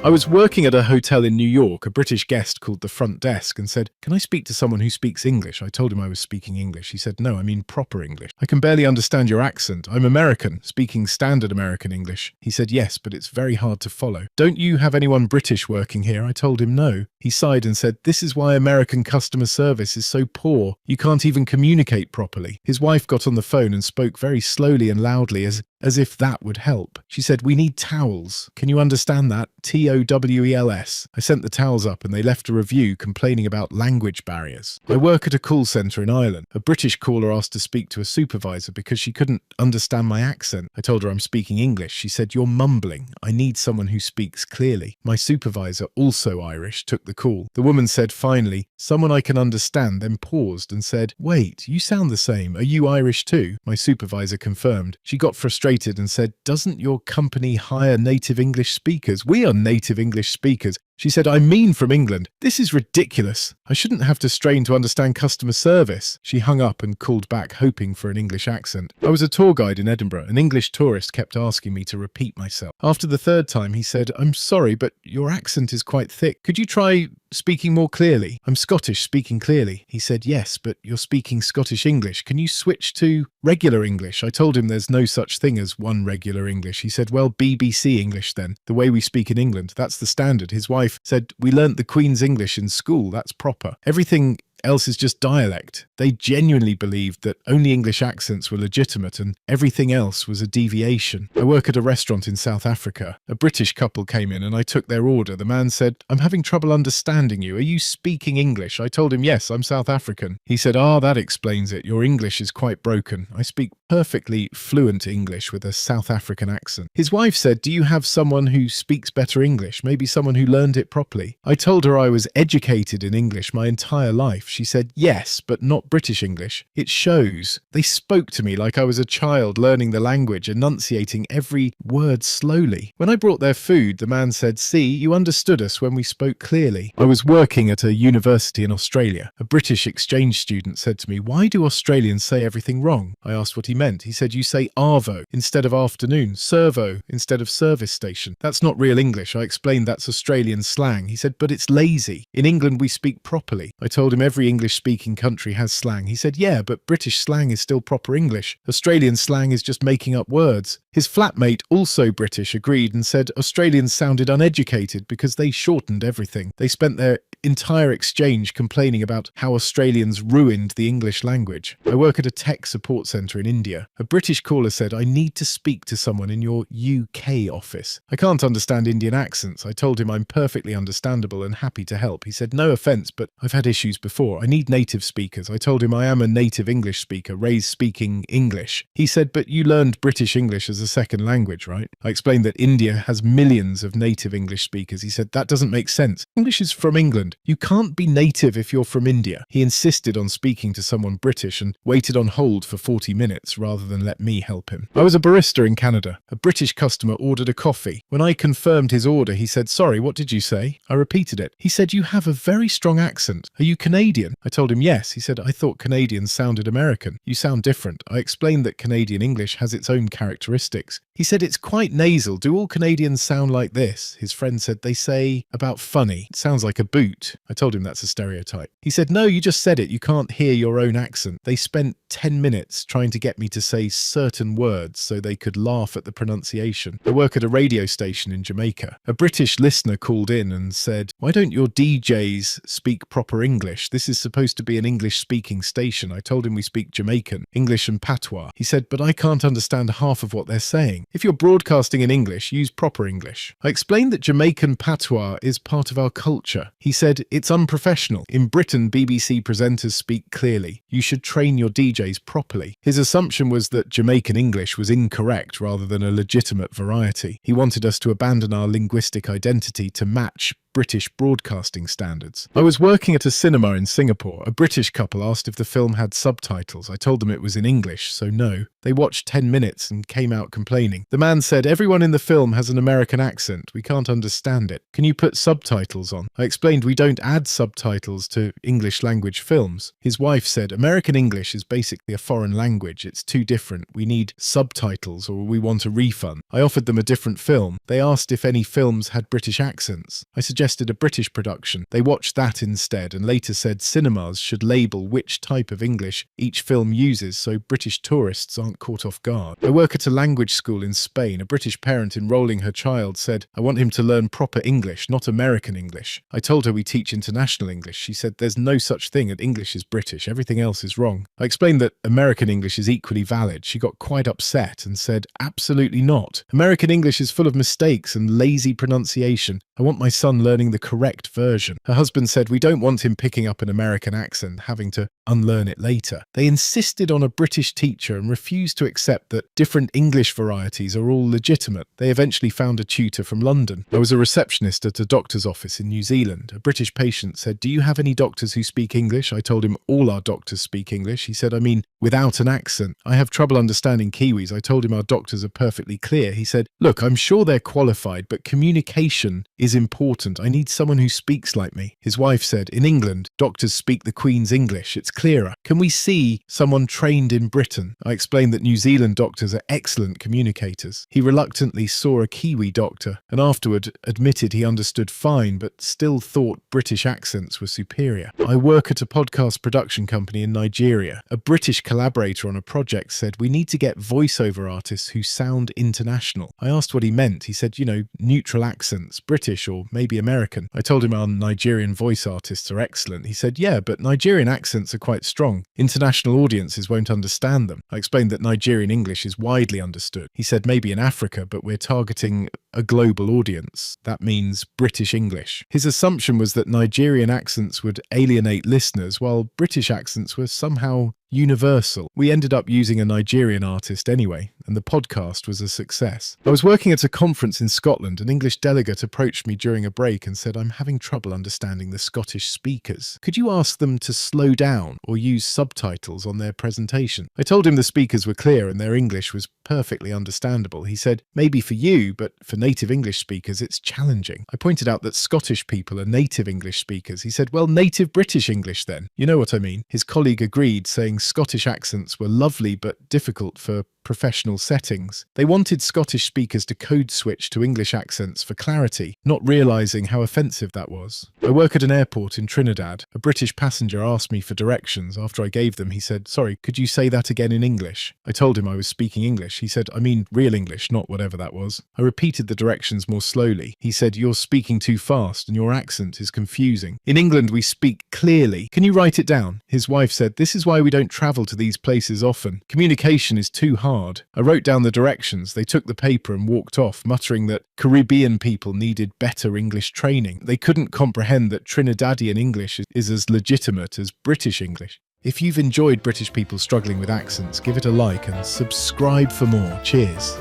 I was working at a hotel in New York. A British guest called the front desk and said, "Can I speak to someone who speaks English?" I told him I was speaking English. He said, "No, I mean proper English. I can barely understand your accent. I'm American, speaking standard American English." He said, "Yes, but it's very hard to follow. Don't you have anyone British working here?" I told him no. He sighed and said, "This is why American customer service is so poor. You can't even communicate properly." His wife got on the phone and spoke very slowly and loudly as if that would help. She said, "We need towels. Can you understand that? TOWELS. I sent the towels up and they left a review complaining about language barriers. I work at a call centre in Ireland. A British caller asked to speak to a supervisor because she couldn't understand my accent. I told her I'm speaking English. She said, "You're mumbling. I need someone who speaks clearly." My supervisor, also Irish, took the call. The woman said finally, "Someone I can understand," then paused and said, "Wait, you sound the same. Are you Irish too?" My supervisor confirmed. She got frustrated and said, "Doesn't your company hire native English speakers? We are native English speakers." She said, "I mean from England. This is ridiculous. I shouldn't have to strain to understand customer service." She hung up and called back, hoping for an English accent. I was a tour guide in Edinburgh. An English tourist kept asking me to repeat myself. After the third time, he said, "I'm sorry, but your accent is quite thick. Could you try speaking more clearly?" "I'm Scottish, speaking clearly." He said, "Yes, but you're speaking Scottish English. Can you switch to regular English?" I told him there's no such thing as one regular English. He said, "Well, BBC English then, the way we speak in England. That's the standard." His wife said, "We learnt the Queen's English in school. That's proper. Everything else is just dialect." They genuinely believed that only English accents were legitimate and everything else was a deviation. I work at a restaurant in South Africa. A British couple came in and I took their order. The man said, "I'm having trouble understanding you. Are you speaking English?" I told him, "Yes, I'm South African." He said, "That explains it. Your English is quite broken. I speak perfectly fluent English with a South African accent." His wife said, "Do you have someone who speaks better English? Maybe someone who learned it properly?" I told her I was educated in English my entire life. She said, "Yes, but not British English. It shows." They spoke to me like I was a child learning the language, enunciating every word slowly. When I brought their food, the man said, "See, you understood us when we spoke clearly." I was working at a university in Australia. A British exchange student said to me, "Why do Australians say everything wrong?" I asked what he meant. He said, "You say arvo instead of afternoon, servo instead of service station." "That's not real English." I explained that's Australian slang. He said, "But it's lazy. In England we speak properly." I told him every English-speaking country has slang. He said, "Yeah, but British slang is still proper English. Australian slang is just making up words." His flatmate, also British, agreed and said Australians sounded uneducated because they shortened everything. They spent their entire exchange complaining about how Australians ruined the English language. I work at a tech support centre in India. A British caller said, "I need to speak to someone in your UK office." I can't understand Indian accents. I told him I'm perfectly understandable and happy to help. He said, "No offence, but I've had issues before. I need native speakers." I told him I am a native English speaker, raised speaking English. He said, "But you learned British English as a second language, right?" I explained that India has millions of native English speakers. He said, "That doesn't make sense. English is from England. You can't be native if you're from India." He insisted on speaking to someone British and waited on hold for 40 minutes rather than let me help him. I was a barista in Canada. A British customer ordered a coffee. When I confirmed his order, he said, "Sorry, what did you say?" I repeated it. He said, "You have a very strong accent. Are you Canadian?" I told him yes. He said, "I thought Canadians sounded American. You sound different." I explained that Canadian English has its own characteristics. He said, "It's quite nasal. Do all Canadians sound like this?" His friend said, "They say about funny. It sounds like a boot." I told him that's a stereotype. He said, "No, you just said it. You can't hear your own accent." They spent 10 minutes trying to get me to say certain words so they could laugh at the pronunciation. I work at a radio station in Jamaica. A British listener called in and said, "Why don't your DJs speak proper English? This is supposed to be an English-speaking station." I told him we speak Jamaican, English and patois. He said, "But I can't understand half of what they're saying. If you're broadcasting in English, use proper English." I explained that Jamaican patois is part of our culture. He said, "It's unprofessional. In Britain, BBC presenters speak clearly. You should train your DJs properly." His assumption was that Jamaican English was incorrect rather than a legitimate variety. He wanted us to abandon our linguistic identity to match British broadcasting standards. I was working at a cinema in Singapore. A British couple asked if the film had subtitles. I told them it was in English, so no. They watched 10 minutes and came out complaining. The man said, "Everyone in the film has an American accent. We can't understand it. Can you put subtitles on?" I explained we don't add subtitles to English language films. His wife said, "American English is basically a foreign language. It's too different. We need subtitles or we want a refund." I offered them a different film. They asked if any films had British accents. I suggested a British production. They watched that instead and later said cinemas should label which type of English each film uses so British tourists aren't caught off guard. I work at a language school in Spain. A British parent enrolling her child said, "I want him to learn proper English, not American English." I told her we teach international English. She said there's no such thing that English is British. Everything else is wrong. I explained that American English is equally valid. She got quite upset and said, "Absolutely not. American English is full of mistakes and lazy pronunciation. I want my son learning the correct version." Her husband said, "We don't want him picking up an American accent, having to unlearn it later." They insisted on a British teacher and refused to accept that different English varieties are all legitimate. They eventually found a tutor from London. I was a receptionist at a doctor's office in New Zealand. A British patient said, "Do you have any doctors who speak English?" I told him all our doctors speak English. He said, "I mean, without an accent. I have trouble understanding Kiwis." I told him our doctors are perfectly clear. He said, "Look, I'm sure they're qualified, but communication is important. I need someone who speaks like me." His wife said, "In England, doctors speak the Queen's English. It's clearer. Can we see someone trained in Britain?" I explained that New Zealand doctors are excellent communicators. He reluctantly saw a Kiwi doctor and afterward admitted he understood fine but still thought British accents were superior. I work at a podcast production company in Nigeria. A British collaborator on a project said, "We need to get voiceover artists who sound international." I asked what he meant. He said, neutral accents, British or maybe American. I told him our Nigerian voice artists are excellent. He said, "Yeah, but Nigerian accents are quite strong. International audiences won't understand them." I explained that Nigerian English is widely understood. He said, "Maybe in Africa, but we're targeting a global audience. That means British English." His assumption was that Nigerian accents would alienate listeners, while British accents were somehow universal. We ended up using a Nigerian artist anyway, and the podcast was a success. I was working at a conference in Scotland. An English delegate approached me during a break and said, "I'm having trouble understanding the Scottish speakers. Could you ask them to slow down or use subtitles on their presentation?" I told him the speakers were clear and their English was perfectly understandable. He said, "Maybe for you, but for native English speakers, it's challenging." I pointed out that Scottish people are native English speakers. He said, "Well, native British English then. You know what I mean." His colleague agreed, saying Scottish accents were lovely but difficult for professional settings. They wanted Scottish speakers to code switch to English accents for clarity, not realising how offensive that was. I work at an airport in Trinidad. A British passenger asked me for directions. After I gave them, he said, "Sorry, could you say that again in English?" I told him I was speaking English. He said, "I mean real English, not whatever that was." I repeated the directions more slowly. He said, "You're speaking too fast and your accent is confusing. In England, we speak clearly. Can you write it down?" His wife said, "This is why we don't travel to these places often. Communication is too hard." I wrote down the directions. They took the paper and walked off, muttering that Caribbean people needed better English training. They couldn't comprehend that Trinidadian English is as legitimate as British English. If you've enjoyed British people struggling with accents, give it a like and subscribe for more. Cheers.